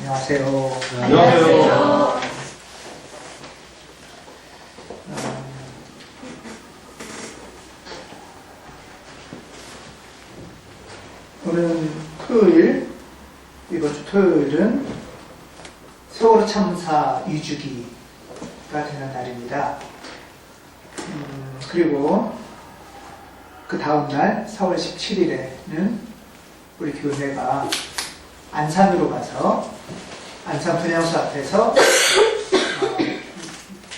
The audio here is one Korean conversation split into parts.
안녕하세요. 안녕하세요. 오늘은 토요일, 이번 주 토요일은 세월호 참사 2주기가 되는 날입니다. 그리고 그 다음날 4월 17일에는 우리 교회가 안산으로 가서 안산 분향소 앞에서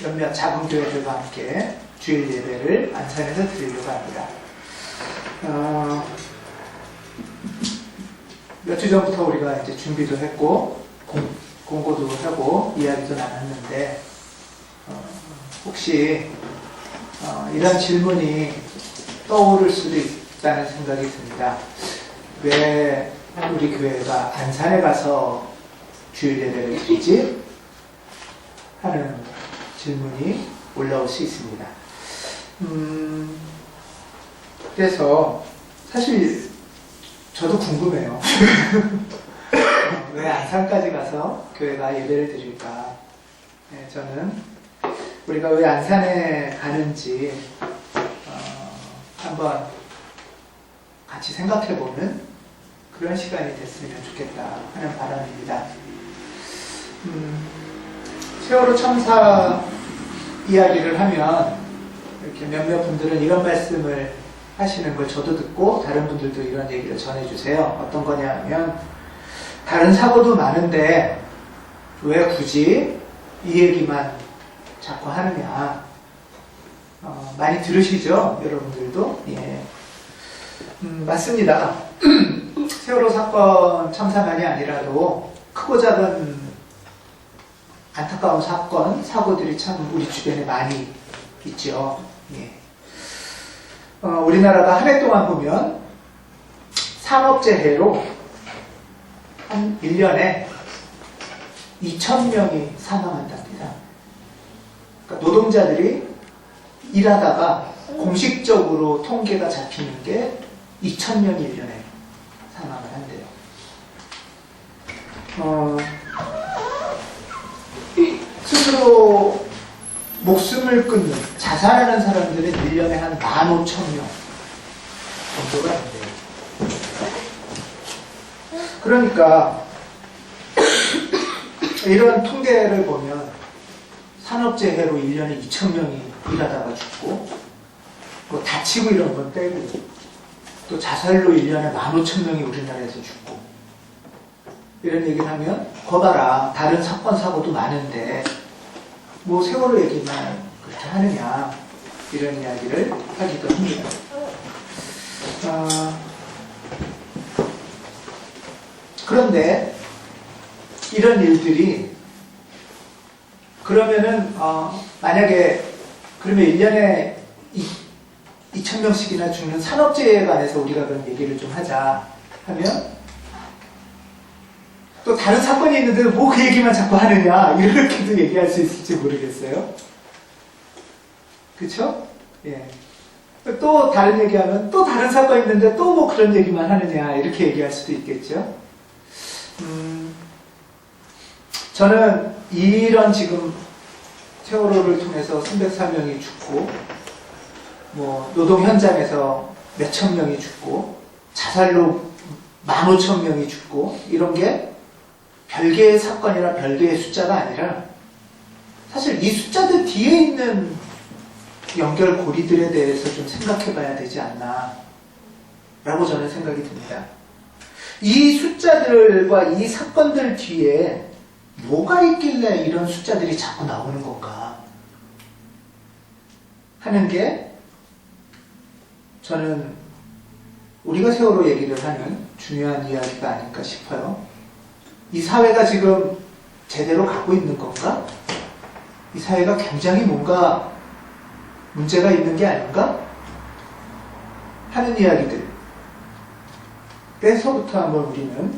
몇몇 작은 교회들과 함께 주일 예배를 안산에서 드리려고 합니다. 몇 주 전부터 우리가 이제 준비도 했고 공고도 하고 이야기도 나눴는데 혹시 이런 질문이 떠오를 수도 있다는 생각이 듭니다. 왜 우리 교회가 안산에 가서 주일 예배를 드리지? 하는 질문이 올라올 수 있습니다. 그래서 사실 저도 궁금해요. 왜 안산까지 가서 교회가 예배를 드릴까? 네, 저는 우리가 왜 안산에 가는지 한번 같이 생각해보는 그런 시간이 됐으면 좋겠다 하는 바람입니다. 세월호 참사 이야기를 하면 이렇게 몇몇 분들은 이런 말씀을 하시는 걸 저도 듣고 다른 분들도 이런 얘기를 전해주세요. 어떤 거냐면 다른 사고도 많은데 왜 굳이 이 얘기만 자꾸 하느냐. 많이 들으시죠? 여러분들도? 예. 맞습니다. 세월호 사건 참사만이 아니라도 크고 작은 안타까운 사건, 사고들이 참 우리 주변에 많이 있죠. 예. 우리나라가 한 해 동안 보면 산업재해로 한 1년에 2,000명이 사망한답니다. 그러니까 노동자들이 일하다가 공식적으로 통계가 잡히는 게 2,000명이 1년에 사망을 한대요. 스스로 목숨을 끊는, 자살하는 사람들은 1년에 한 15,000명 정도가 된대요. 그러니까 이런 통계를 보면 산업재해로 1년에 2,000명이 일하다가 죽고 뭐 다치고 이런 건 빼고 또 자살로 1년에 15,000명이 우리나라에서 죽고 이런 얘기를 하면 거봐라 다른 사건 사고도 많은데 뭐 세월호 얘기만 그렇게 하느냐 이런 이야기를 하기도 합니다. 그런데 이런 일들이 그러면은 만약에 그러면 1년에 2,000명씩이나 죽는 산업재해에 관해서 우리가 그런 얘기를 좀 하자 하면 또 다른 사건이 있는데 뭐 그 얘기만 자꾸 하느냐 이렇게도 얘기할 수 있을지 모르겠어요. 그쵸? 예. 또 다른 얘기하면 또 다른 사건이 있는데 또 뭐 그런 얘기만 하느냐 이렇게 얘기할 수도 있겠죠. 저는 이런 지금 세월호를 통해서 304명이 죽고 뭐 노동 현장에서 몇천 명이 죽고 자살로 15,000명이 죽고 이런 게 별개의 사건이나 별개의 숫자가 아니라 사실 이 숫자들 뒤에 있는 연결고리들에 대해서 좀 생각해 봐야 되지 않나 라고 저는 생각이 듭니다. 이 숫자들과 이 사건들 뒤에 뭐가 있길래 이런 숫자들이 자꾸 나오는 건가 하는 게 저는 우리가 세월호 얘기를 하는 중요한 이야기가 아닐까 싶어요. 이 사회가 지금 제대로 가고 있는 건가? 이 사회가 굉장히 뭔가 문제가 있는 게 아닌가? 하는 이야기들에서부터 한번 우리는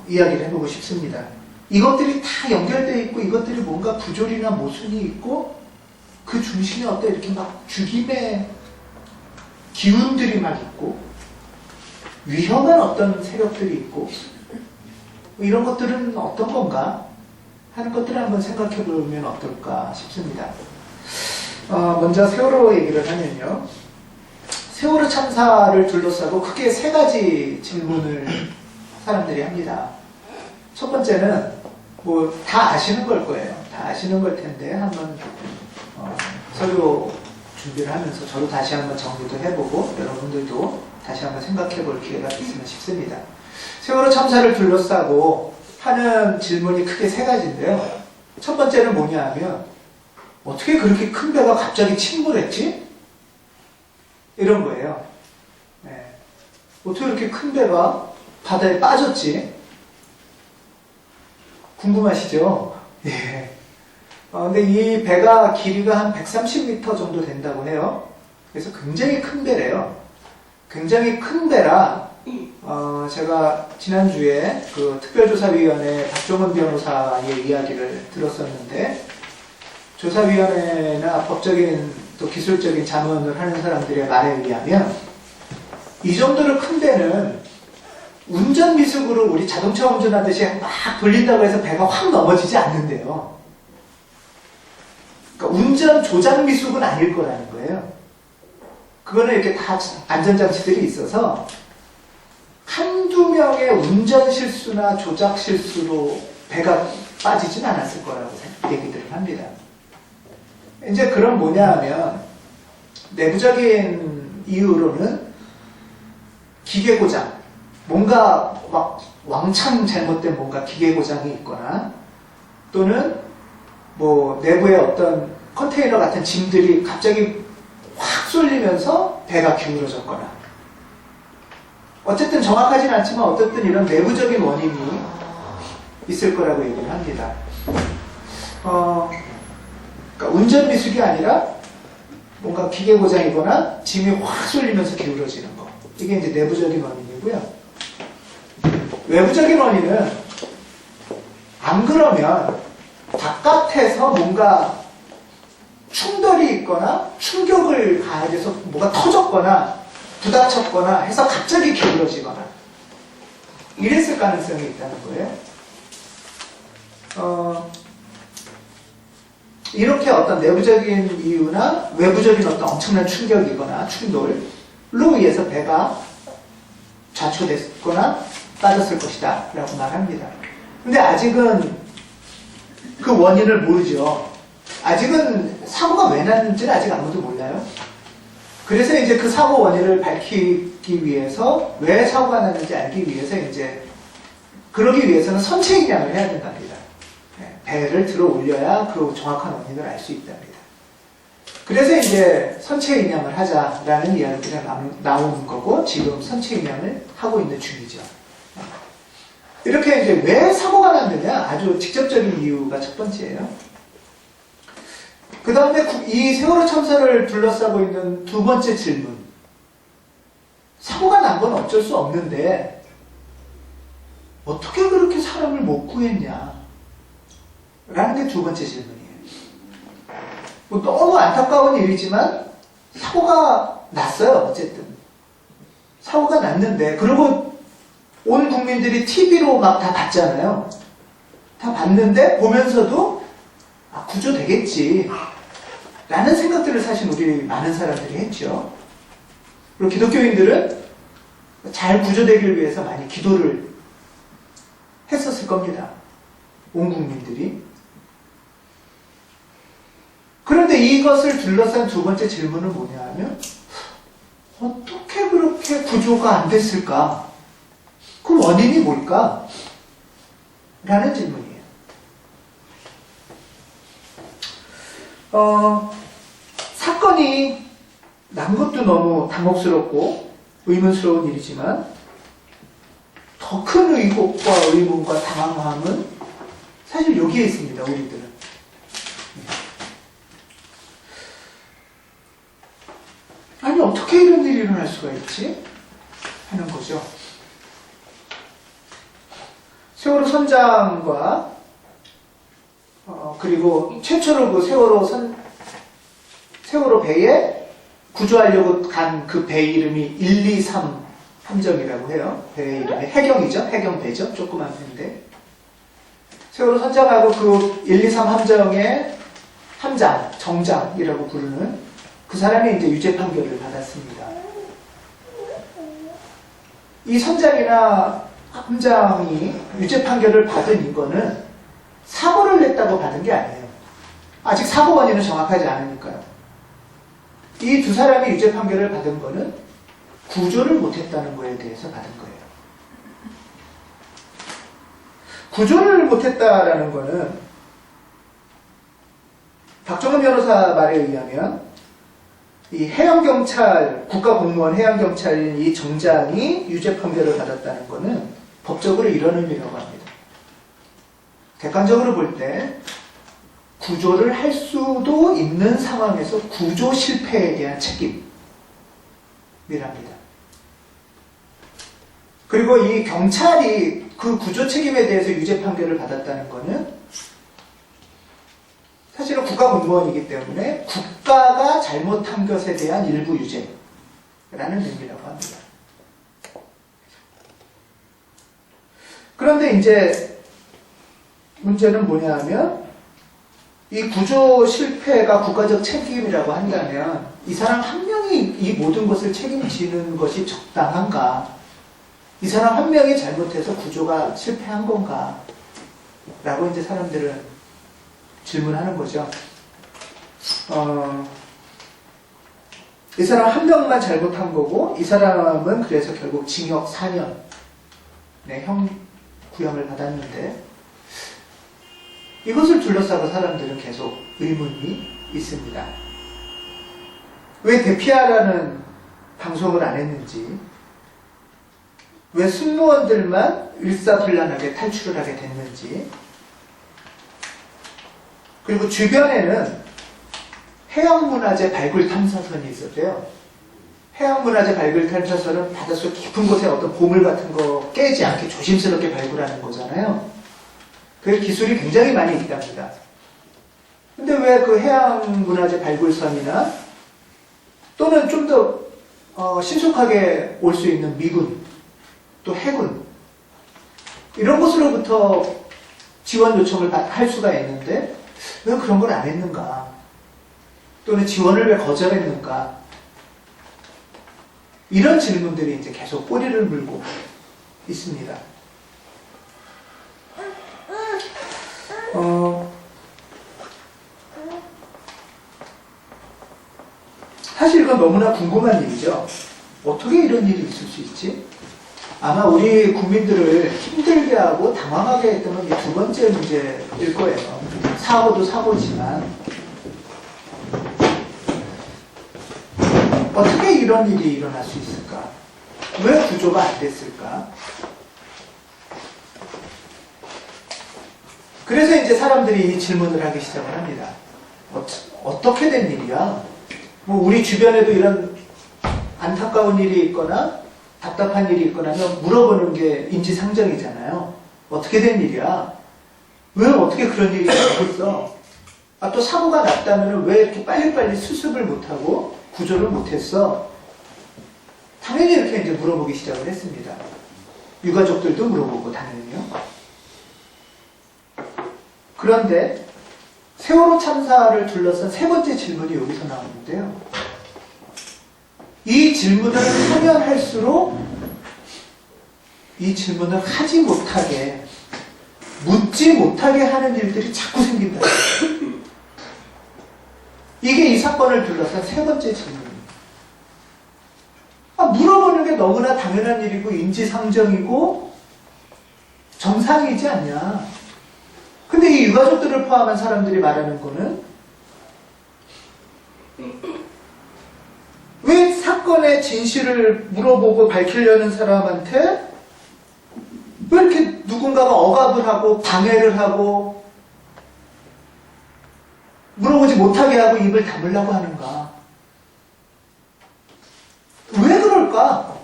이야기를 해보고 싶습니다. 이것들이 다 연결되어 있고 이것들이 뭔가 부조리나 모순이 있고 그 중심에 어떤 이렇게 막 죽임의 기운들이 막 있고 위험한 어떤 세력들이 있고 뭐 이런 것들은 어떤 건가 하는 것들을 한번 생각해 보면 어떨까 싶습니다. 먼저 세월호 얘기를 하면요. 세월호 참사를 둘러싸고 크게 세 가지 질문을 사람들이 합니다. 첫 번째는 뭐 다 아시는 걸 거예요. 다 아시는 걸 텐데 한번 서류 준비를 하면서 저도 다시 한번 정리도 해보고 여러분들도 다시 한번 생각해 볼 기회가 있으면 싶습니다. 세월호 참사를 둘러싸고 하는 질문이 크게 세 가지인데요. 첫 번째는 뭐냐 하면 어떻게 그렇게 큰 배가 갑자기 침몰했지? 이런 거예요. 네. 어떻게 이렇게 큰 배가 바다에 빠졌지? 궁금하시죠? 예. 근데 이 배가 길이가 한 130m 정도 된다고 해요. 그래서 굉장히 큰 배래요. 굉장히 큰 배라, 제가 지난주에 그 특별조사위원회 박종원 변호사의 이야기를 들었었는데, 조사위원회나 법적인 또 기술적인 자문을 하는 사람들의 말에 의하면, 이 정도로 큰 배는 운전 미숙으로 우리 자동차 운전하듯이 막 돌린다고 해서 배가 확 넘어지지 않는데요. 그러니까 운전 조작 미숙은 아닐 거라는 거예요. 그거는 이렇게 다 안전장치들이 있어서 한두 명의 운전 실수나 조작 실수로 배가 빠지진 않았을 거라고 얘기들을 합니다. 이제 그럼 뭐냐 하면 내부적인 이유로는 기계 고장, 뭔가 막 왕창 잘못된 뭔가 기계 고장이 있거나 또는 뭐 내부에 어떤 컨테이너 같은 짐들이 갑자기 확 쏠리면서 배가 기울어졌거나 어쨌든 정확하진 않지만 어쨌든 이런 내부적인 원인이 있을 거라고 얘기를 합니다. 그러니까 운전 미숙이 아니라 뭔가 기계 고장이거나 짐이 확 쏠리면서 기울어지는 거. 이게 이제 내부적인 원인이고요. 외부적인 원인은 안 그러면 바깥에서 뭔가 충돌이 있거나 충격을 가해져서 뭐가 터졌거나 부닥쳤거나 해서 갑자기 기울어지거나 이랬을 가능성이 있다는 거예요. 이렇게 어떤 내부적인 이유나 외부적인 어떤 엄청난 충격이거나 충돌로 의해서 배가 좌초됐거나 빠졌을 것이다 라고 말합니다. 근데 아직은 그 원인을 모르죠. 아직은 사고가 왜 났는지는 아직 아무도 몰라요. 그래서 이제 그 사고 원인을 밝히기 위해서 왜 사고가 났는지 알기 위해서 이제 그러기 위해서는 선체 인양을 해야 된답니다. 배를 들어 올려야 그 정확한 원인을 알 수 있답니다. 그래서 이제 선체 인양을 하자라는 이야기가 나오는 거고 지금 선체 인양을 하고 있는 중이죠. 이렇게 이제 왜 사고가 났느냐 아주 직접적인 이유가 첫 번째예요. 그 다음에 이 세월호 참사를 둘러싸고 있는 두 번째 질문. 사고가 난 건 어쩔 수 없는데 어떻게 그렇게 사람을 못 구했냐 라는 게 두 번째 질문이에요. 뭐 너무 안타까운 일이지만 사고가 났어요. 어쨌든 사고가 났는데 그리고 온 국민들이 TV로 막 다 봤잖아요. 다 봤는데 보면서도 구조되겠지 라는 생각들을 사실 우리 많은 사람들이 했죠. 그리고 기독교인들은 잘 구조되길 위해서 많이 기도를 했었을 겁니다. 온 국민들이. 그런데 이것을 둘러싼 두 번째 질문은 뭐냐 하면 어떻게 그렇게 구조가 안 됐을까? 그 원인이 뭘까? 라는 질문이에요. 사건이 난 것도 너무 당혹스럽고 의문스러운 일이지만 더 큰 의혹과 의문과 당황함은 사실 여기에 있습니다. 우리들은. 아니 어떻게 이런 일이 일어날 수가 있지? 하는 거죠. 세월호 선장과 그리고 최초로 그 세월호 배에 구조하려고 간 그 배 이름이 123 함정이라고 해요. 배 이름이 해경이죠. 해경배죠. 조그만 배인데. 세월호 선장하고 그 1, 2, 3 함정의 함장, 정장이라고 부르는 그 사람이 이제 유죄 판결을 받았습니다. 이 선장이나 함장이 유죄 판결을 받은 이거는 사고를 냈다고 받은 게 아니에요. 아직 사고 원인은 정확하지 않으니까요. 이 두 사람이 유죄 판결을 받은 거는 구조를 못했다는 거에 대해서 받은 거예요. 구조를 못했다라는 거는 박정은 변호사 말에 의하면 이 해양경찰, 국가공무원 해양경찰인 이 정장이 유죄 판결을 받았다는 거는 법적으로 이런 의미라고 합니다. 객관적으로 볼 때 구조를 할 수도 있는 상황에서 구조 실패에 대한 책임이랍니다. 그리고 이 경찰이 그 구조 책임에 대해서 유죄 판결을 받았다는 거는 사실은 국가공무원이기 때문에 국가가 잘못한 것에 대한 일부 유죄라는 의미라고 합니다. 그런데 이제 문제는 뭐냐 하면 이 구조 실패가 국가적 책임이라고 한다면 이 사람 한 명이 이 모든 것을 책임지는 것이 적당한가? 이 사람 한 명이 잘못해서 구조가 실패한 건가? 라고 이제 사람들은 질문하는 거죠. 이 사람 한 명만 잘못한 거고 이 사람은 그래서 결국 징역 4년 형 구형을 받았는데 이것을 둘러싸고 사람들은 계속 의문이 있습니다. 왜 대피하라는 방송을 안 했는지, 왜 승무원들만 일사불란하게 탈출을 하게 됐는지, 그리고 주변에는 해양문화재 발굴 탐사선이 있었대요. 해양문화재 발굴 탐사선은 바닷속 깊은 곳에 어떤 보물 같은 거 깨지 않게 조심스럽게 발굴하는 거잖아요. 그 기술이 굉장히 많이 있답니다. 근데 왜 그 해양문화재 발굴선이나 또는 좀 더 신속하게 올 수 있는 미군, 또 해군 이런 곳으로부터 지원 요청을 할 수가 있는데 왜 그런 걸 안 했는가? 또는 지원을 왜 거절했는가? 이런 질문들이 이제 계속 꼬리를 물고 있습니다. 사실 이건 너무나 궁금한 일이죠. 어떻게 이런 일이 있을 수 있지? 아마 우리 국민들을 힘들게 하고 당황하게 했던 건 이 두 번째 문제일 거예요. 사고도 사고지만 어떻게 이런 일이 일어날 수 있을까? 왜 구조가 안 됐을까? 그래서 이제 사람들이 이 질문을 하기 시작을 합니다. 어떻게 된 일이야? 뭐 우리 주변에도 이런 안타까운 일이 있거나 답답한 일이 있거나 하면 물어보는 게 인지상정이잖아요. 어떻게 된 일이야? 왜 어떻게 그런 일이 있었어? 또 사고가 났다면 왜 이렇게 빨리빨리 수습을 못하고 구조를 못했어? 당연히 이렇게 이제 물어보기 시작을 했습니다. 유가족들도 물어보고 당연히요. 그런데 세월호 참사를 둘러싼 세 번째 질문이 여기서 나오는데요. 이 질문을 하면 할수록 이 질문을 하지 못하게, 묻지 못하게 하는 일들이 자꾸 생긴다. 이게 이 사건을 둘러싼 세 번째 질문입니다. 물어보는 게 너무나 당연한 일이고 인지상정이고 정상이지 않냐. 근데 이 유가족들을 포함한 사람들이 말하는 거는 왜 사건의 진실을 물어보고 밝히려는 사람한테 왜 이렇게 누군가가 억압을 하고 방해를 하고 물어보지 못하게 하고 입을 다물라고 하는가? 왜 그럴까?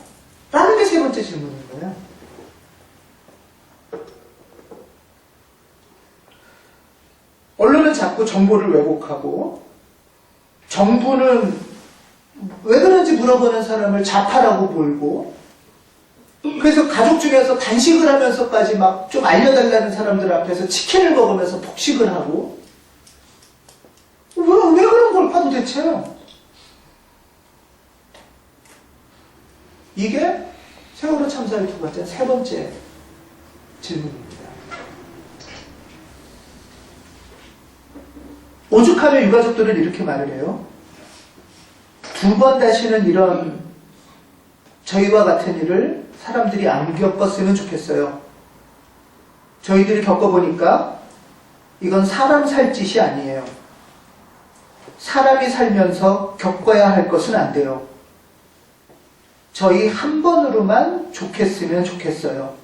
라는 게 세 번째 질문인 거예요. 언론은 자꾸 정보를 왜곡하고 정부는 왜 그런지 물어보는 사람을 좌파라고 몰고 그래서 가족 중에서 단식을 하면서까지 막 좀 알려달라는 사람들 앞에서 치킨을 먹으면서 폭식을 하고, 왜 그런 걸까 도대체? 이게 세월호 참사의 두 번째, 세 번째 질문입니다. 오죽하면 유가족들은 이렇게 말을 해요. 두 번 다시는 이런 저희와 같은 일을 사람들이 안 겪었으면 좋겠어요. 저희들이 겪어보니까 이건 사람 살 짓이 아니에요. 사람이 살면서 겪어야 할 것은 안 돼요. 저희 한 번으로만 좋겠으면 좋겠어요.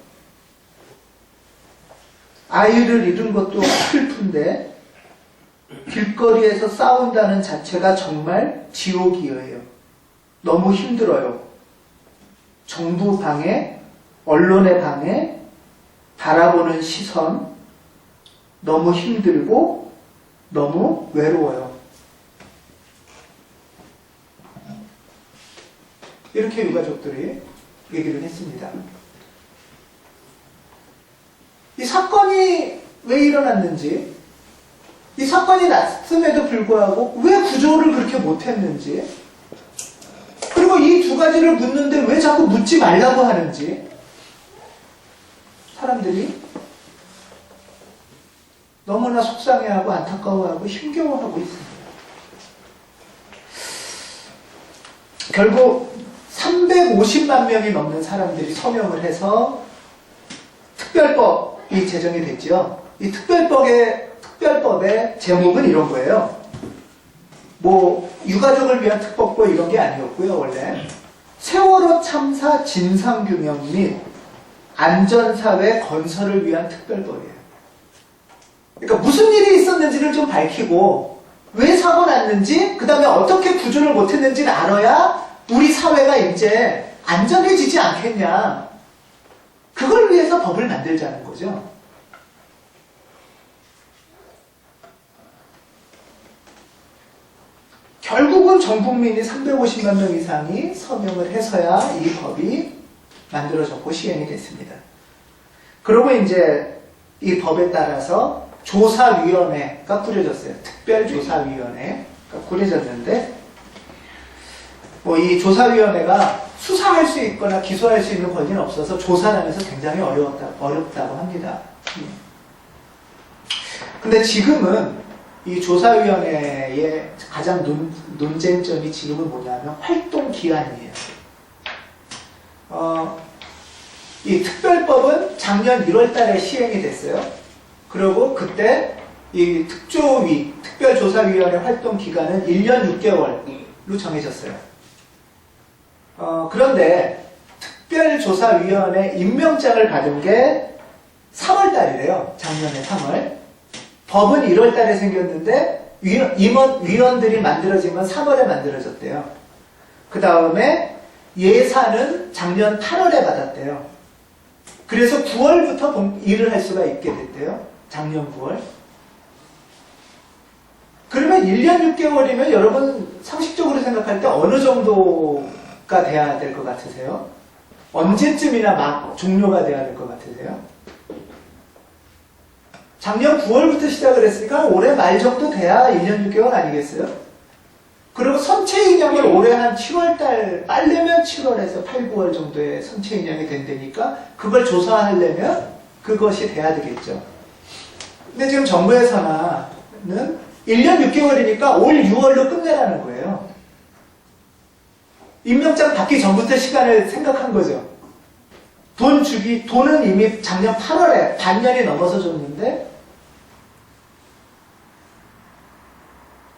아이를 잃은 것도 슬픈데 길거리에서 싸운다는 자체가 정말 지옥이에요. 너무 힘들어요. 정부 방해, 언론의 방해, 바라보는 시선, 너무 힘들고 너무 외로워요. 이렇게 유가족들이 얘기를 했습니다. 이 사건이 왜 일어났는지, 이 사건이 났음에도 불구하고 왜 구조를 그렇게 못했는지, 그리고 이 두 가지를 묻는데 왜 자꾸 묻지 말라고 하는지 사람들이 너무나 속상해하고 안타까워하고 힘겨워하고 있습니다. 결국 350만 명이 넘는 사람들이 서명을 해서 특별법이 제정이 됐죠. 이 특별법의 제목은 이런 거예요. 뭐 유가족을 위한 특법고 이런 게 아니었고요. 원래 세월호 참사 진상규명 및 안전사회 건설을 위한 특별법이에요. 그러니까 무슨 일이 있었는지를 좀 밝히고 왜 사고 났는지, 그 다음에 어떻게 구조를 못했는지를 알아야 우리 사회가 이제 안전해지지 않겠냐. 그걸 위해서 법을 만들자는 거죠. 결국은 전 국민이 350만 명 이상이 서명을 해서야 이 법이 만들어졌고 시행이 됐습니다. 그리고 이제 이 법에 따라서 조사위원회가 꾸려졌어요. 특별조사위원회가 꾸려졌는데, 뭐 이 조사위원회가 수사할 수 있거나 기소할 수 있는 권리는 없어서 조사를 하면서 굉장히 어렵다고 합니다. 근데 지금은 이 조사위원회의 가장 논쟁점이 지금은 뭐냐면 활동 기한이에요. 이 특별법은 작년 1월 달에 시행이 됐어요. 그리고 그때 이 특별조사위원회 활동 기간은 1년 6개월로 정해졌어요. 그런데 특별조사위원회 임명장을 받은 게 3월 달이래요. 작년에 3월. 법은 1월 달에 생겼는데 위원들이 만들어진 건 3월에 만들어졌대요. 그 다음에 예산은 작년 8월에 받았대요. 그래서 9월부터 일을 할 수가 있게 됐대요. 작년 9월. 그러면 1년 6개월이면 여러분 상식적으로 생각할 때 어느 정도가 돼야 될 것 같으세요? 언제쯤이나 막 종료가 돼야 될 것 같으세요? 작년 9월부터 시작을 했으니까 올해 말 정도 돼야 1년 6개월 아니겠어요? 그리고 선체 인양을 올해 한 7월달, 빨리면 7월에서 8, 9월 정도에 선체 인양이 된다니까 그걸 조사하려면 그것이 돼야 되겠죠. 근데 지금 정부에서는 1년 6개월이니까 올 6월로 끝내라는 거예요. 임명장 받기 전부터 시간을 생각한 거죠. 돈은 이미 작년 8월에 반년이 넘어서 줬는데,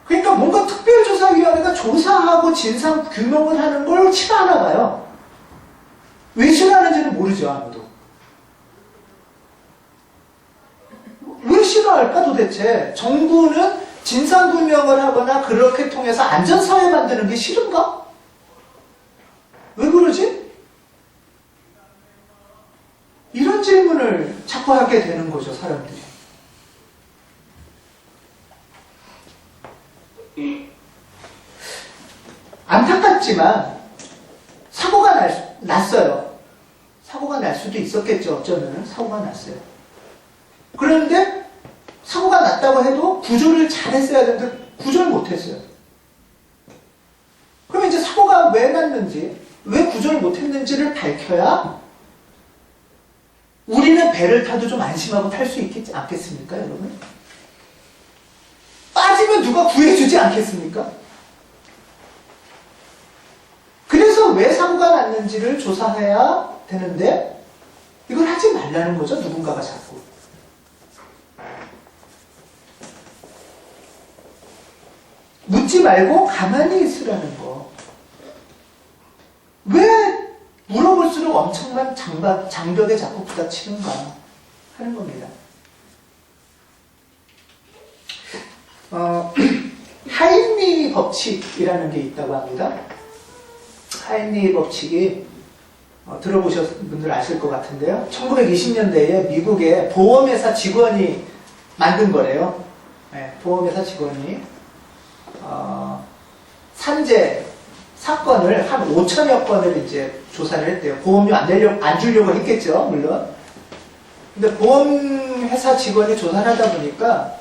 그러니까 뭔가 특별조사위원회가 조사하고 진상 규명을 하는 걸 싫어하나 봐요. 왜 싫어하는지는 모르죠, 아무도. 왜 싫어할까 도대체? 정부는 진상 규명을 하거나 그렇게 통해서 안전사회 만드는 게 싫은가? 왜 그러지? 이런 질문을 자꾸 하게 되는 거죠, 사람들이. 안타깝지만 사고가 났어요. 사고가 날 수도 있었겠죠. 어쩌면 사고가 났어요. 그런데 사고가 났다고 해도 구조를 잘했어야 되는데 구조를 못했어요. 그럼 이제 사고가 왜 났는지, 왜 구조를 못했는지를 밝혀야 우리는 배를 타도 좀 안심하고 탈 수 있겠지 않겠습니까, 여러분? 빠지면 누가 구해주지 않겠습니까? 그래서 왜 사고가 났는지를 조사해야 되는데 이걸 하지 말라는 거죠, 누군가가 자꾸. 묻지 말고 가만히 있으라는 거. 왜 물어볼수록 엄청난 장벽에 자꾸 부닥치는가 하는 겁니다. 하인리 법칙이라는 게 있다고 합니다. 하인리 법칙이 들어보셨 분들 아실 것 같은데요. 1920년대에 미국의 보험회사 직원이 만든 거래요. 네, 보험회사 직원이 산재 사건을 한 5천여 건을 이제 조사를 했대요. 보험료 안 주려고 했겠죠, 물론. 근데 보험회사 직원이 조사를 하다 보니까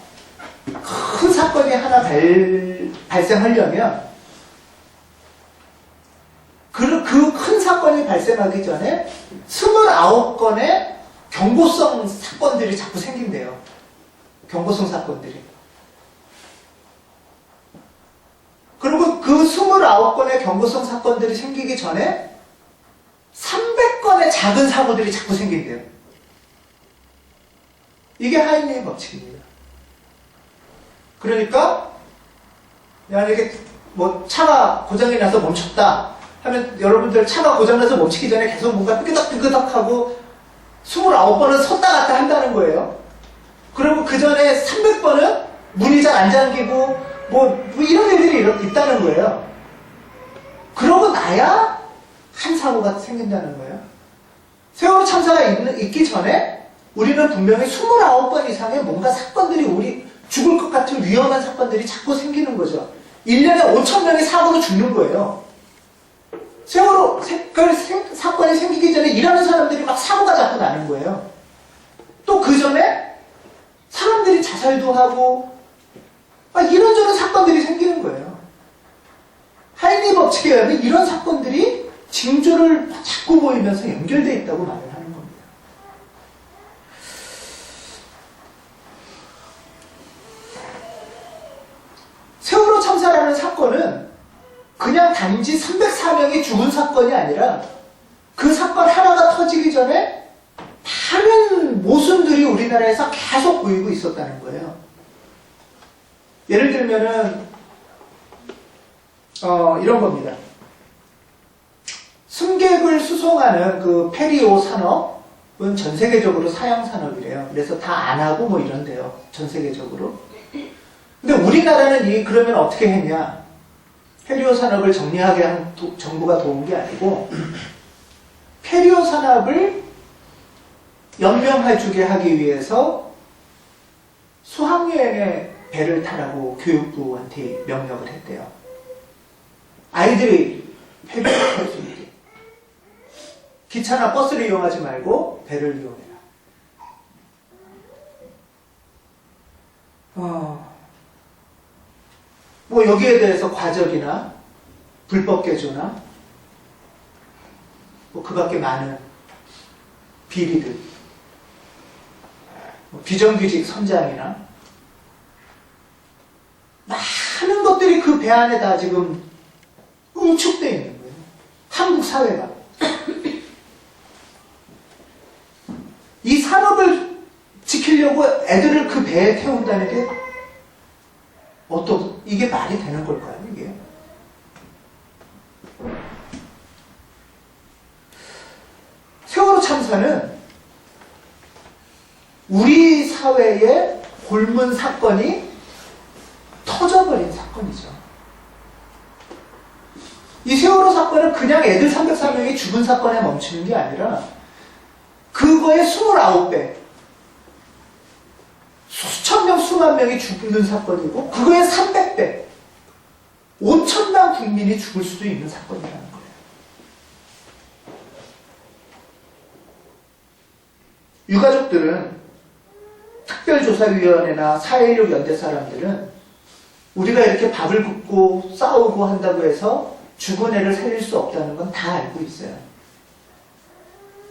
큰 사건이 하나 발생하려면 그 큰 사건이 발생하기 전에 29건의 경고성 사건들이 자꾸 생긴대요. 경고성 사건들이. 그리고 그 29건의 경고성 사건들이 생기기 전에 300건의 작은 사고들이 자꾸 생긴대요. 이게 하인리의 법칙입니다. 그러니까 만약에 뭐 차가 고장이 나서 멈췄다 하면 여러분들 차가 고장나서 멈추기 전에 계속 뭔가 끄덕끄덕하고 29번은 섰다 갔다 한다는 거예요. 그리고 그 전에 300번은 문이 잘 안 잠기고 뭐 이런 일들이 있다는 거예요. 그러고 나야 한 사고가 생긴다는 거예요. 세월호 참사가 있기 전에 우리는 분명히 29번 이상의 뭔가 사건들이 우리 죽을 것 같은 위험한 사건들이 자꾸 생기는 거죠. 1년에 5,000명이 사고로 죽는 거예요. 세월호 사건이 생기기 전에 일하는 사람들이 막 사고가 자꾸 나는 거예요. 또 그 전에 사람들이 자살도 하고 이런저런 사건들이 생기는 거예요. 하인리 법칙에 의하면 이런 사건들이 징조를 자꾸 보이면서 연결되어 있다고 말을 하는 겁니다. 세월호 참사라는 사건은 그냥 단지 304명이 죽은 사건이 아니라 그 사건 하나가 터지기 전에 다른 모순들이 우리나라에서 계속 보이고 있었다는 거예요. 예를 들면은 이런 겁니다. 승객을 수송하는 그 페리오 산업은 전 세계적으로 사양 산업이래요. 그래서 다 안 하고 뭐 이런데요. 전 세계적으로. 근데 우리나라는 그러면 어떻게 했냐? 페리오 산업을 정리하게 한 정부가 도운 게 아니고 페리오 산업을 연명해주게 하기 위해서 수학여행의 배를 타라고 교육부한테 명령을 했대요. 아이들이 페리오를 탈 수 있게. 기차나 버스를 이용하지 말고 배를 이용해라. 뭐 여기에 대해서 과적이나 불법 개조나 뭐 그 밖에 많은 비리들, 비정규직 선장이나 많은 것들이 그 배 안에 다 지금 응축되어 있는 거예요. 한국 사회가. 이 산업을 지키려고 애들을 그 배에 태운다는 게 이게 말이 되는 걸까요, 이게? 세월호 참사는 우리 사회의 골문 사건이 터져버린 사건이죠. 이 세월호 사건은 그냥 애들 304명이 죽은 사건에 멈추는 게 아니라 그거의 29배, 수천 명, 수만 명이 죽는 사건이고 그거의 300배, 5천만 국민이 죽을 수도 있는 사건이라는 거예요. 유가족들은, 특별조사위원회나 4.16 연대 사람들은 우리가 이렇게 밥을 굶고 싸우고 한다고 해서 죽은 애를 살릴 수 없다는 건 다 알고 있어요.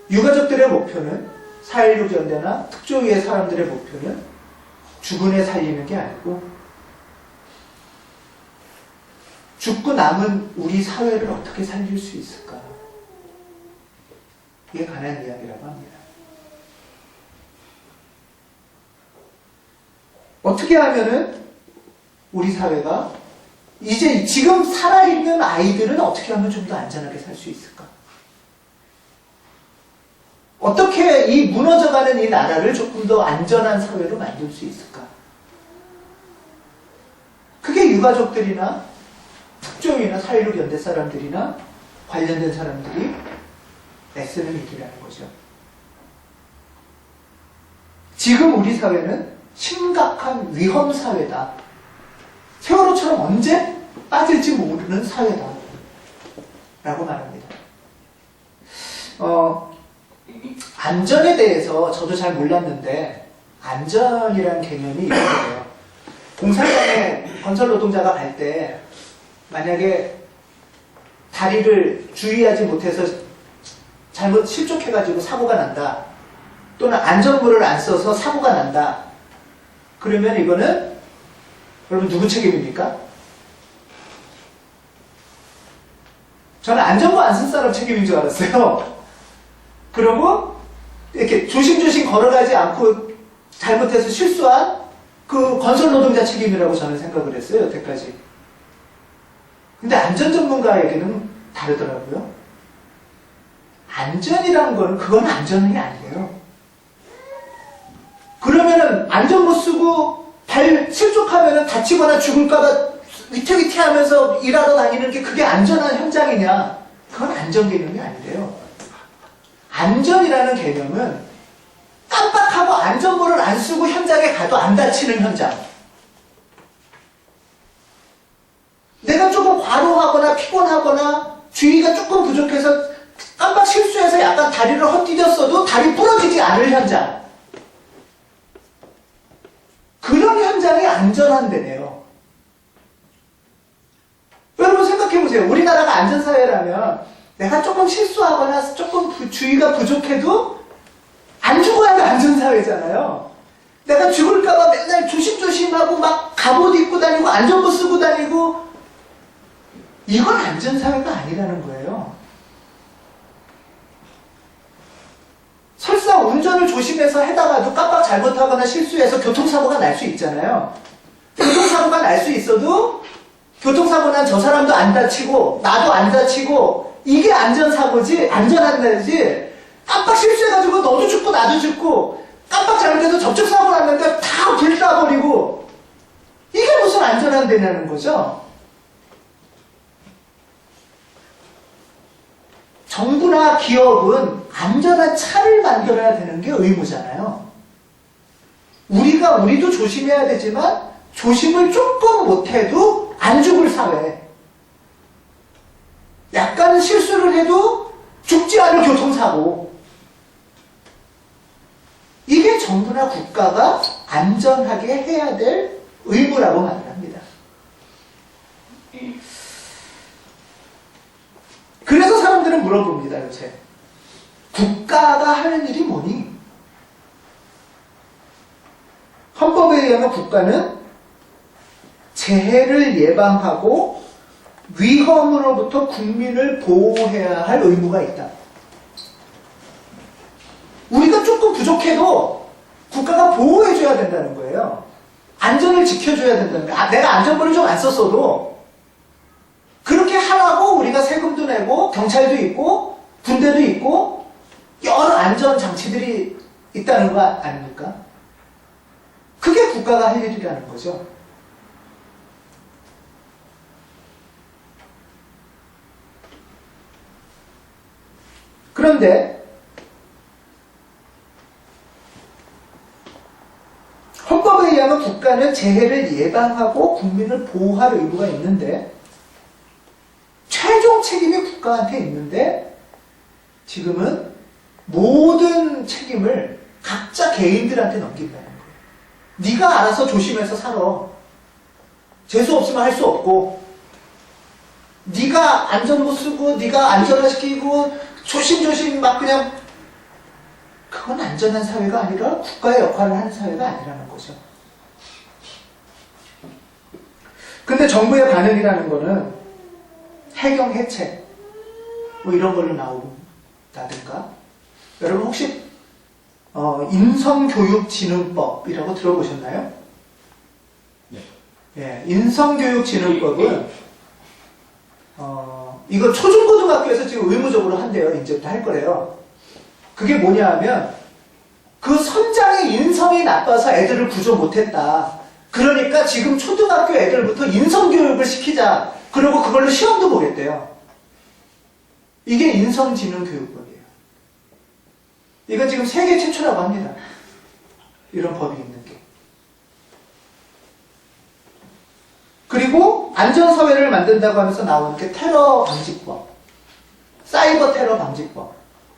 유가족들의 목표는, 4.16 연대나 특조위의 사람들의 목표는 죽은 애 살리는 게 아니고 죽고 남은 우리 사회를 어떻게 살릴 수 있을까? 이게 가난 이야기라고 합니다. 어떻게 하면은 우리 사회가 이제 지금 살아있는 아이들은 어떻게 하면 좀 더 안전하게 살 수 있을까? 어떻게 이 무너져가는 이 나라를 조금 더 안전한 사회로 만들 수 있을까? 그게 유가족들이나 특종이나 4.16 연대 사람들이나 관련된 사람들이 애쓰는 일이라는 거죠. 지금 우리 사회는 심각한 위험 사회다. 세월호처럼 언제 빠질지 모르는 사회다. 라고 말합니다. 안전에 대해서 저도 잘 몰랐는데 안전이라는 개념이 이런 거예요. 공사장에 건설 노동자가 갈 때 만약에 다리를 주의하지 못해서 잘못 실족해가지고 사고가 난다. 또는 안전모를 안 써서 사고가 난다. 그러면 이거는 여러분 누구 책임입니까? 저는 안전모 안 쓴 사람 책임인 줄 알았어요. 그러고 이렇게 조심조심 걸어가지 않고 잘못해서 실수한 그 건설 노동자 책임이라고 저는 생각을 했어요. 여태까지. 근데 안전 전문가에게는 다르더라고요. 안전이라는 거는 그건 안전이 아니에요. 그러면은 안전모 쓰고 발 실족하면은 다치거나 죽을까봐 위태위태하면서 일하러 다니는 게 그게 안전한 현장이냐? 그건 안전 개념이 아니래요. 안전이라는 개념은 깜빡하고 안전모를 안 쓰고 현장에 가도 안 다치는 현장. 내가 조금 과로하거나 피곤하거나 주의가 조금 부족해서 깜빡 실수해서 약간 다리를 헛디뎠어도 다리 부러지지 않을 현장. 그런 현장이 안전한 데네요. 여러분 생각해보세요. 우리나라가 안전사회라면 내가 조금 실수하거나 조금 주의가 부족해도 안 죽어야 안전사회잖아요. 내가 죽을까봐 맨날 조심조심하고 막 갑옷 입고 다니고 안전모 쓰고 다니고 이건 안전사회가 아니라는 거예요. 설사 운전을 조심해서 해다가도 깜빡 잘못하거나 실수해서 교통사고가 날 수 있잖아요. 교통사고가 날 수 있어도 교통사고 난 저 사람도 안 다치고 나도 안 다치고 이게 안전사고지 안전한 날이지 깜빡 실수해가지고 너도 죽고 나도 죽고 깜빡 잘못해서 접촉사고 났는데 다 불 따버리고 이게 무슨 안전한 데냐는 거죠. 정부나 기업은 안전한 차를 만들어야 되는 게 의무잖아요. 우리도 조심해야 되지만 조심을 조금 못해도 안 죽을 사회. 약간 실수를 해도 죽지 않을 교통사고. 이게 정부나 국가가 안전하게 해야 될 의무라고 말을 합니다. 그래서 사람들은 물어봅니다, 요새. 국가가 하는 일이 뭐니? 헌법에 의하면 국가는 재해를 예방하고 위험으로부터 국민을 보호해야 할 의무가 있다. 우리가 조금 부족해도 국가가 보호해줘야 된다는 거예요. 안전을 지켜줘야 된다는 거예요. 내가 안전모를 좀 안 썼어도 그렇게 하라고 우리가 세금도 내고 경찰도 있고 군대도 있고 여러 안전장치들이 있다는 거 아닙니까? 그게 국가가 할 일이라는 거죠. 그런데 헌법에 의하면 국가는 재해를 예방하고 국민을 보호할 의무가 있는데 최종 책임이 국가한테 있는데 지금은 모든 책임을 각자 개인들한테 넘긴다는 거예요. 네가 알아서 조심해서 살아. 재수 없으면 할 수 없고, 네가 안전모 쓰고 네가 안전화시키고 조심조심 막 그냥, 그건 안전한 사회가 아니라 국가의 역할을 하는 사회가 아니라는 거죠. 근데 정부의 반응이라는 거는 해경 해체 뭐 이런 걸로 나온다든가, 여러분 혹시 인성교육진흥법이라고 들어보셨나요? 네. 예, 인성교육진흥법은 이거 초중고등학교에서 지금 의무적으로 한대요. 이제부터 할 거래요. 그게 뭐냐 하면, 그 선장의 인성이 나빠서 애들을 구조 못했다. 그러니까 지금 초등학교 애들부터 인성교육을 시키자. 그리고 그걸로 시험도 보겠대요. 이게 인성지능교육법이에요. 이건 지금 세계 최초라고 합니다. 이런 법이 있는 게. 그리고 안전사회를 만든다고 하면서 나오는 게 테러 방지법, 사이버 테러 방지법.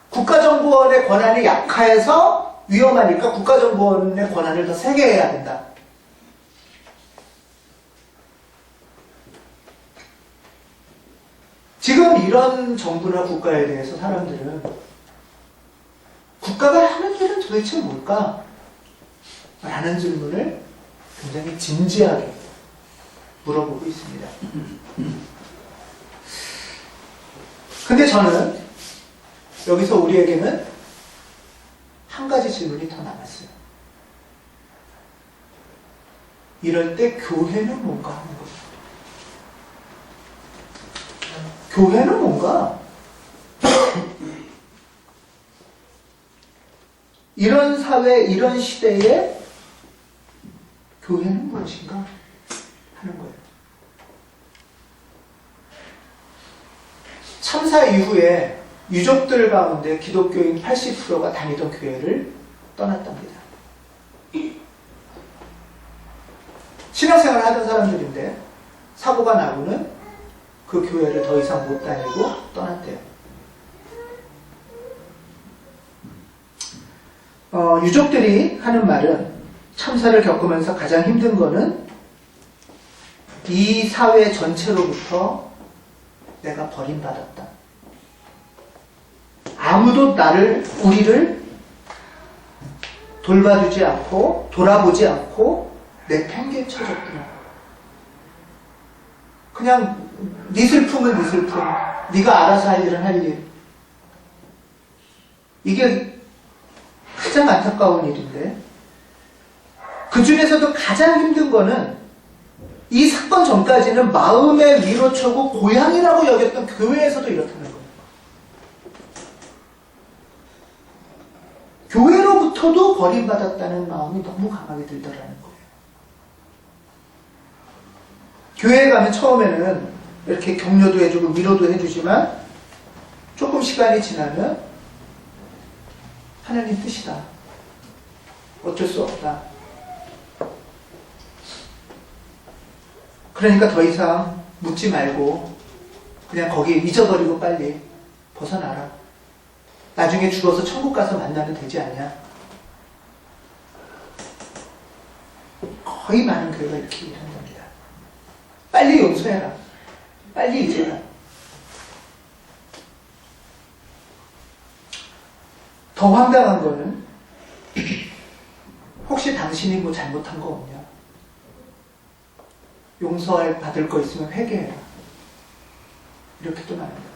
국가정보원의 권한이 약해서 위험하니까 국가정보원의 권한을 더 세게 해야 된다. 지금 이런 정부나 국가에 대해서 사람들은 국가가 하는 일은 도대체 뭘까? 라는 질문을 굉장히 진지하게 물어보고 있습니다. 근데 저는 여기서 우리에게는 한 가지 질문이 더 남았어요. 이럴 때 교회는 뭔가 하는 거죠. 교회는 뭔가? 이런 사회, 이런 시대에 교회는 무엇인가 하는 거예요. 참사 이후에 유족들 가운데 기독교인 80%가 다니던 교회를 떠났답니다. 신앙생활을 하던 사람들인데 사고가 나고는 그 교회를 더 이상 못 다니고 떠났대요. 유족들이 하는 말은, 참사를 겪으면서 가장 힘든 거는 이 사회 전체로부터 내가 버림받았다. 아무도 우리를 돌봐주지 않고 돌아보지 않고 내팽개쳐줬구나. 그냥 네 슬픔은 네 슬픔, 네가 알아서 할 일은 할 일. 이게 가장 안타까운 일인데, 그 중에서도 가장 힘든 거는 이 사건 전까지는 마음의 위로처고 고향이라고 여겼던 교회에서도 이렇다는 거예요. 교회로부터도 버림받았다는 마음이 너무 강하게 들더라는 거예요. 교회에 가면 처음에는 이렇게 격려도 해주고 위로도 해주지만 조금 시간이 지나면 하나님 뜻이다. 어쩔 수 없다. 그러니까 더 이상 묻지 말고 그냥 거기 잊어버리고 빨리 벗어나라. 나중에 죽어서 천국 가서 만나면 되지 않냐. 거의 많은 교회가 이렇게 일하는 겁니다. 빨리 용서해라. 빨리 잊어라. 더 황당한 거는, 혹시 당신이 뭐 잘못한 거 없냐? 용서할 받을 거 있으면 회개해라. 이렇게도 말합니다.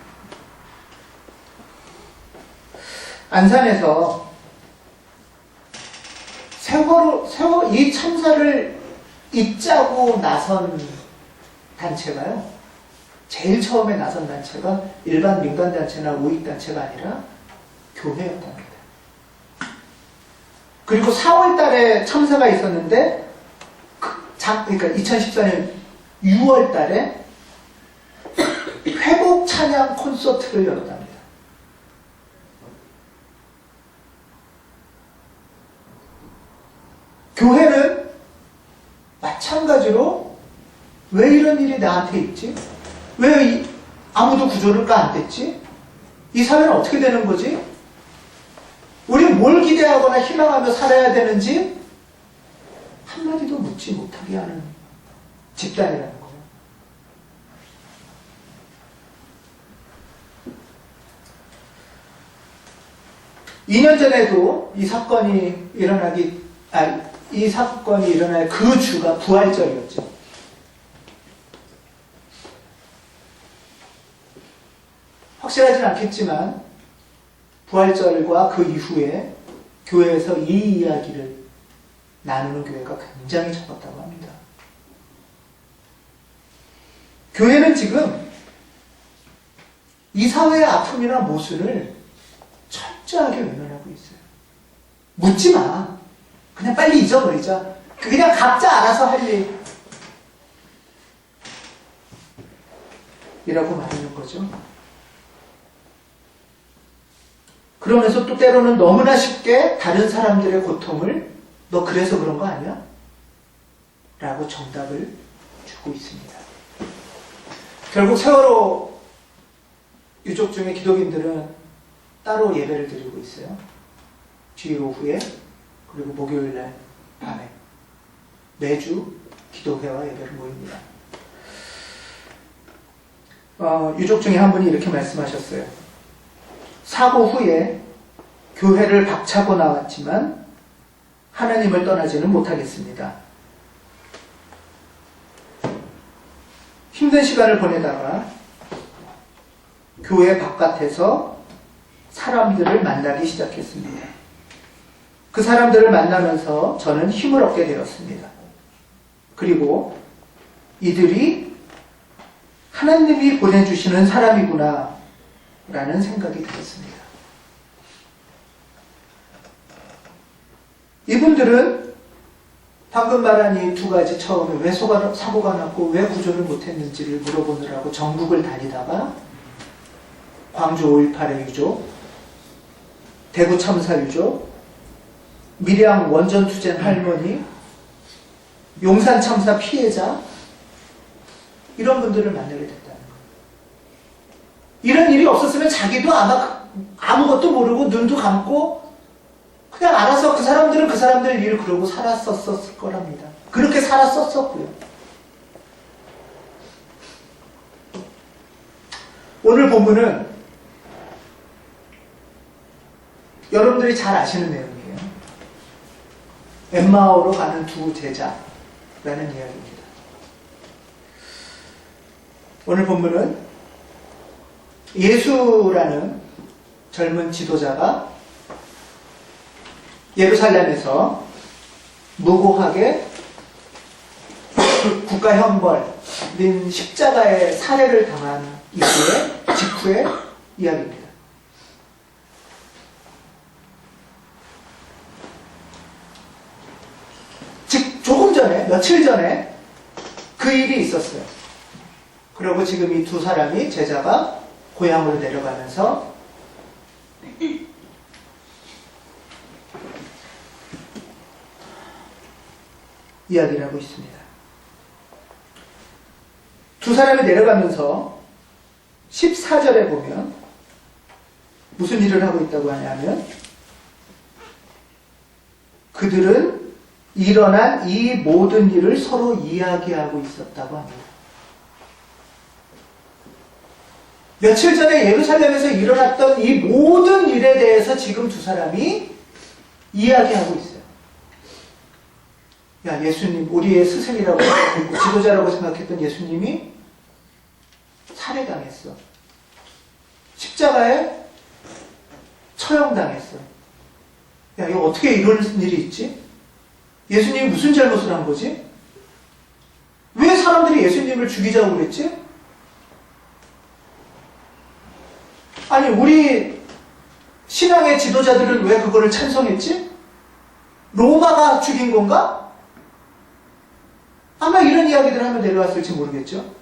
안산에서 이 참사를 잊자고 나선 단체가요, 제일 처음에 나선 단체가 일반 민간단체나 우익단체가 아니라 교회였답니다. 그리고 4월 달에 참사가 있었는데, 그러니까 2014년 6월 달에 회복 찬양 콘서트를 열었답니다. 교회는 마찬가지로 왜 이런 일이 나한테 있지? 왜 아무도 구조를 안 됐지? 이 사회는 어떻게 되는 거지? 우리 뭘 기대하거나 희망하며 살아야 되는지 한마디도 묻지 못하게 하는 집단이라는 거예요. 이 년 전에도 이 사건이 일어날 그 주가 부활절이었죠. 확실하진 않겠지만 부활절과 그 이후에 교회에서 이 이야기를 나누는 교회가 굉장히 적었다고 합니다. 교회는 지금 이 사회의 아픔이나 모순을 철저하게 외면하고 있어요. 묻지 마. 그냥 빨리 잊어버리자. 그냥 각자 알아서 할 일이라고 말하는 거죠. 그러면서 또 때로는 너무나 쉽게 다른 사람들의 고통을 너 그래서 그런 거 아니야? 라고 정답을 주고 있습니다. 결국 세월호 유족 중에 기독인들은 따로 예배를 드리고 있어요. 주일 오후에 그리고 목요일날 밤에 매주 기도회와 예배를 모입니다. 유족 중에 한 분이 이렇게 말씀하셨어요. 사고 후에 교회를 박차고 나왔지만 하나님을 떠나지는 못하겠습니다. 힘든 시간을 보내다가 교회 바깥에서 사람들을 만나기 시작했습니다. 그 사람들을 만나면서 저는 힘을 얻게 되었습니다. 그리고 이들이 하나님이 보내주시는 사람이구나 라는 생각이 들었습니다. 이분들은 방금 말한 이 두 가지 처음에 왜 사고가 났고 왜 구조를 못했는지를 물어보느라고 전국을 다니다가 광주 5.18의 유족, 대구 참사 유족, 밀양 원전 투쟁 할머니, 용산 참사 피해자 이런 분들을 만나게 됐다는 거예요. 이런 일이 없었으면 자기도 아마 아무것도 모르고 눈도 감고 그냥 알아서 그 사람들은 그 사람들 일을 그러고 살았었을 거랍니다. 그렇게 살았었고요. 오늘 본문은 여러분들이 잘 아시는 내용이에요. 엠마오로 가는 두 제자라는 이야기입니다. 오늘 본문은 예수라는 젊은 지도자가 예루살렘에서 무고하게 국가형벌인 십자가의 살해를 당한 직후의 이야기입니다. 조금 전에, 며칠 전에 그 일이 있었어요. 그리고 지금 이 두 사람이 제자가 고향으로 내려가면서 이야기를 하고 있습니다. 두 사람이 내려가면서 14절에 보면 무슨 일을 하고 있다고 하냐면 그들은 일어난 이 모든 일을 서로 이야기하고 있었다고 합니다. 며칠 전에 예루살렘에서 일어났던 이 모든 일에 대해서 지금 두 사람이 이야기하고 있어요. 야, 예수님, 우리의 스승이라고 생각했고 지도자라고 생각했던 예수님이 살해당했어. 십자가에 처형당했어. 야, 이거 어떻게 이런 일이 있지? 예수님이 무슨 잘못을 한 거지? 왜 사람들이 예수님을 죽이자고 그랬지? 아니, 우리 신앙의 지도자들은 왜 그거를 찬성했지? 로마가 죽인 건가? 아마 이런 이야기들 하면 내려왔을지 모르겠죠.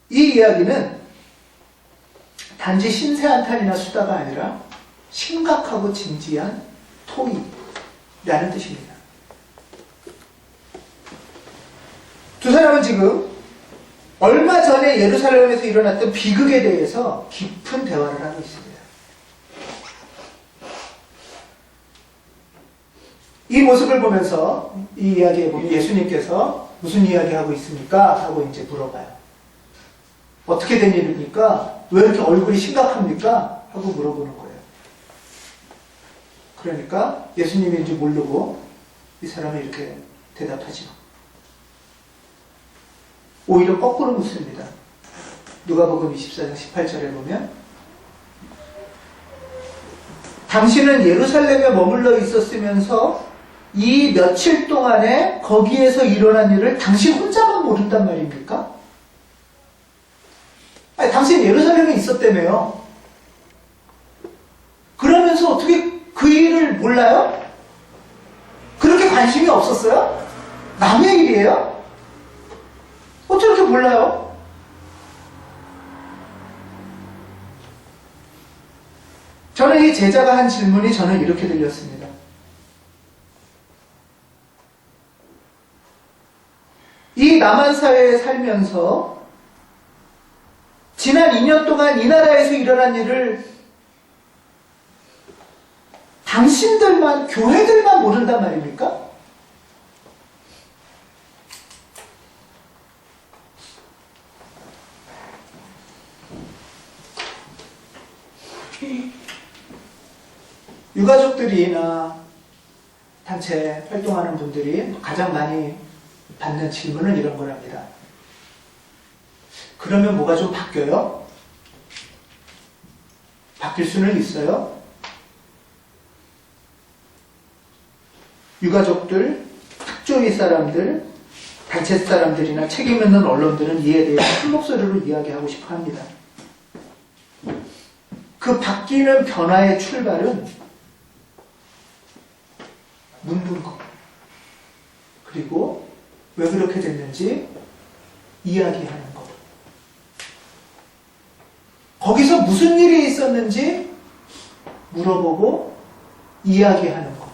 이 이야기는 단지 신세한탄이나 수다가 아니라 심각하고 진지한 토의라는 뜻입니다. 두 사람은 지금 얼마 전에 예루살렘에서 일어났던 비극에 대해서 깊은 대화를 하고 있습니다. 이 모습을 보면서 이 이야기에 보면 예수님께서 무슨 이야기하고 있습니까? 하고 이제 물어봐요. 어떻게 된 일입니까? 왜 이렇게 얼굴이 심각합니까? 하고 물어보는 거예요. 그러니까 예수님인지 모르고 이 사람은 이렇게 대답하죠. 오히려 거꾸로 묻습니다. 누가복음 24장 18절에 보면 당신은 예루살렘에 머물러 있었으면서 이 며칠 동안에 거기에서 일어난 일을 당신 혼자만 모른단 말입니까? 아니, 당신 예루살렘에 있었다며요. 그러면서 어떻게 그 일을 몰라요? 그렇게 관심이 없었어요? 남의 일이에요? 어떻게 이렇게 몰라요? 저는 이 제자가 한 질문이 저는 이렇게 들렸습니다. 이 남한 사회에 살면서 지난 2년 동안 이 나라에서 일어난 일을 당신들만, 교회들만 모른단 말입니까? 유가족들이나 단체 활동하는 분들이 가장 많이 받는 질문은 이런 거랍니다. 그러면 뭐가 좀 바뀌어요? 바뀔 수는 있어요? 유가족들, 특조위 사람들, 단체 사람들이나 책임 있는 언론들은 이에 대해 큰 목소리로 이야기하고 싶어 합니다. 그 바뀌는 변화의 출발은 묻는 것, 그리고 왜 그렇게 됐는지 이야기하는 것, 거기서 무슨 일이 있었는지 물어보고 이야기하는 것,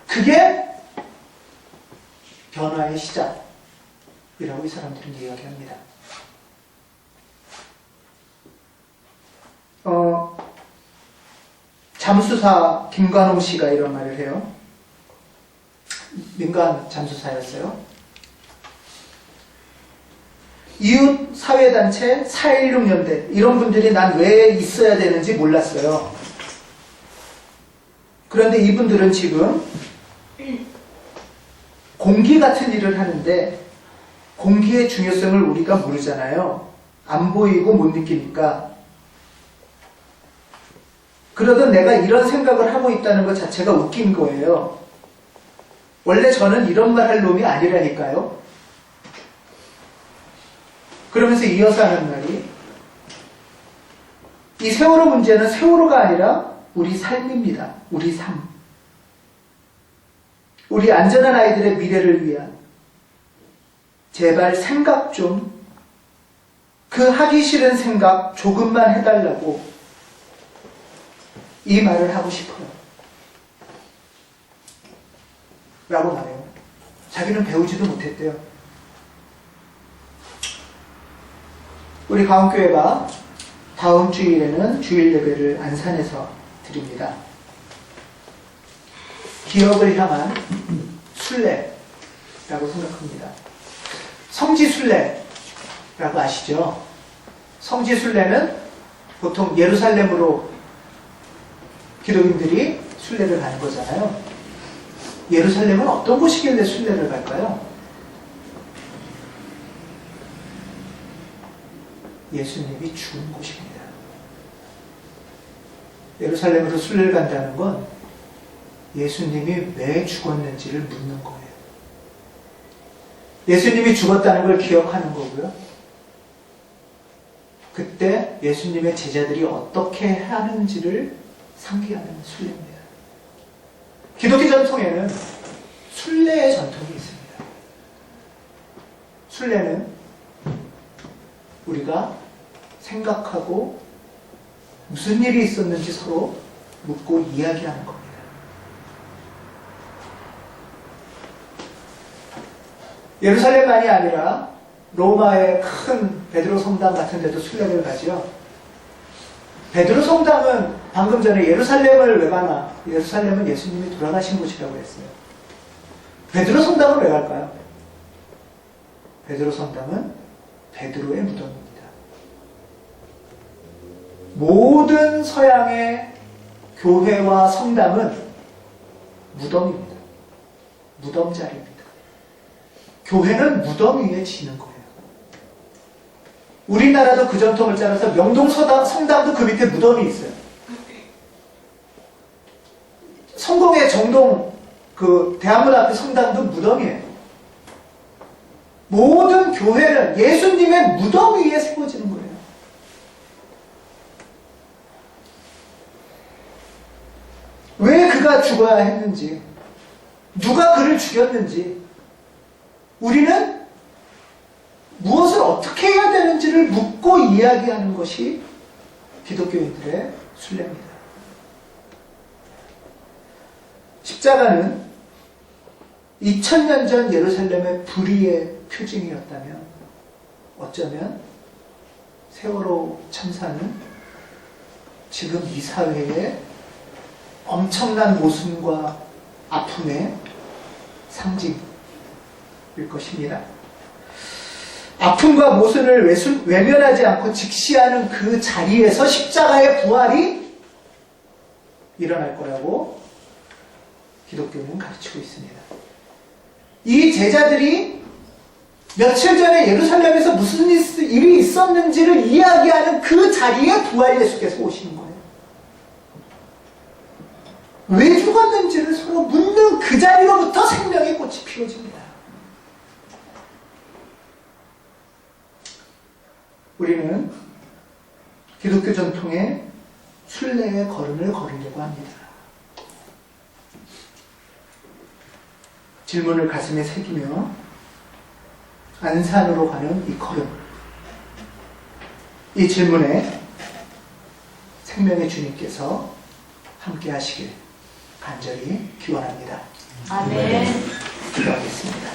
그게 변화의 시작이라고 이 사람들은 이야기합니다. 잠수사 김관홍 씨가 이런 말을 해요. 민간 잠수사였어요. 이웃 사회단체 4.16연대 이런 분들이 난 왜 있어야 되는지 몰랐어요. 그런데 이분들은 지금 공기 같은 일을 하는데 공기의 중요성을 우리가 모르잖아요. 안 보이고 못 느끼니까. 그러던 내가 이런 생각을 하고 있다는 것 자체가 웃긴 거예요. 원래 저는 이런 말 할 놈이 아니라니까요. 그러면서 이어서 하는 말이, 이 세월호 문제는 세월호가 아니라 우리 삶입니다. 우리 삶. 우리 안전한 아이들의 미래를 위한 제발 생각 좀, 그 하기 싫은 생각 조금만 해달라고 이 말을 하고 싶어요. 라고 말해요. 자기는 배우지도 못했대요. 우리 가운교회가 다음 주일에는 주일 예배를 안산에서 드립니다. 기업을 향한 순례라고 생각합니다. 성지순례라고 아시죠? 성지순례는 보통 예루살렘으로 기독인들이 순례를 가는 거잖아요. 예루살렘은 어떤 곳이길래 순례를 갈까요? 예수님이 죽은 곳입니다. 예루살렘으로 순례를 간다는 건 예수님이 왜 죽었는지를 묻는 거예요. 예수님이 죽었다는 걸 기억하는 거고요. 그때 예수님의 제자들이 어떻게 하는지를 상기하는 순례입니다. 기독교 전통에는 순례의 전통이 있습니다. 순례는 우리가 생각하고 무슨 일이 있었는지 서로 묻고 이야기하는 겁니다. 예루살렘만이 아니라 로마의 큰 베드로 성당 같은 데도 순례를 가죠. 베드로 성당은 방금 전에 예루살렘을 왜 가나? 예루살렘은 예수님이 돌아가신 곳이라고 했어요. 베드로 성당은 왜 갈까요? 베드로 성당은 베드로의 무덤입니다. 모든 서양의 교회와 성당은 무덤입니다. 무덤 자리입니다. 교회는 무덤 위에 지는 거예요. 우리나라도 그 전통을 따라서 명동 성당도 그 밑에 무덤이 있어요. 성공의 정동 그 대학문 앞에 성당도 무덤이에요. 모든 교회는 예수님의 무덤 위에 세워지는 거예요. 왜 그가 죽어야 했는지, 누가 그를 죽였는지, 우리는 무엇을 어떻게 해야 되는지를 묻고 이야기하는 것이 기독교인들의 순례입니다. 십자가는 2000년 전 예루살렘의 불의의 표징이었다면 어쩌면 세월호 참사는 지금 이 사회의 엄청난 모순과 아픔의 상징일 것입니다. 아픔과 모순을 외면하지 않고 직시하는 그 자리에서 십자가의 부활이 일어날 거라고 기독교는 가르치고 있습니다. 이 제자들이 며칠 전에 예루살렘에서 무슨 일이 있었는지를 이야기하는 그 자리에 부활 예수께서 오시는 거예요. 왜 죽었는지를 서로 묻는 그 자리로부터 생명의 꽃이 피어집니다. 우리는 기독교 전통의 순례의 걸음을 걸으려고 합니다. 질문을 가슴에 새기며 안산으로 가는 이 걸음, 이 질문에 생명의 주님께서 함께 하시길 간절히 기원합니다. 아멘. 기도하겠습니다.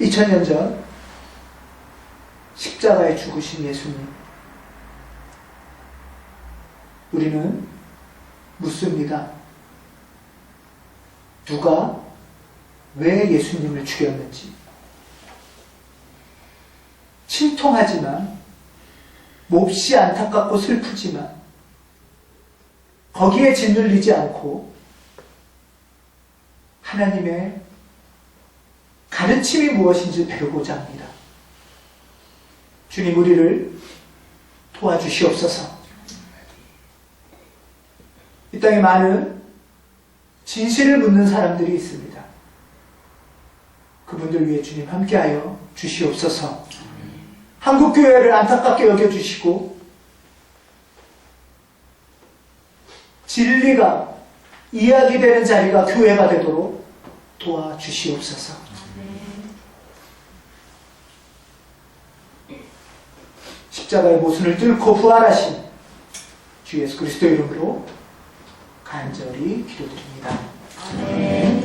(2000년) 전 십자가에 죽으신 예수님, 우리는 묻습니다. 누가 왜 예수님을 죽였는지. 심통하지만, 몹시 안타깝고 슬프지만 거기에 짓눌리지 않고 하나님의 가르침이 무엇인지 배우고자 합니다. 주님, 우리를 도와주시옵소서. 이 땅에 많은 진실을 묻는 사람들이 있습니다. 그분들 위해 주님 함께하여 주시옵소서. 한국교회를 안타깝게 여겨주시고 진리가 이야기되는 자리가 교회가 되도록 도와주시옵소서. 십자가의 모순을 뚫고 부활하신 주 예수 그리스도 이름으로 간절히 기도드립니다. 아멘.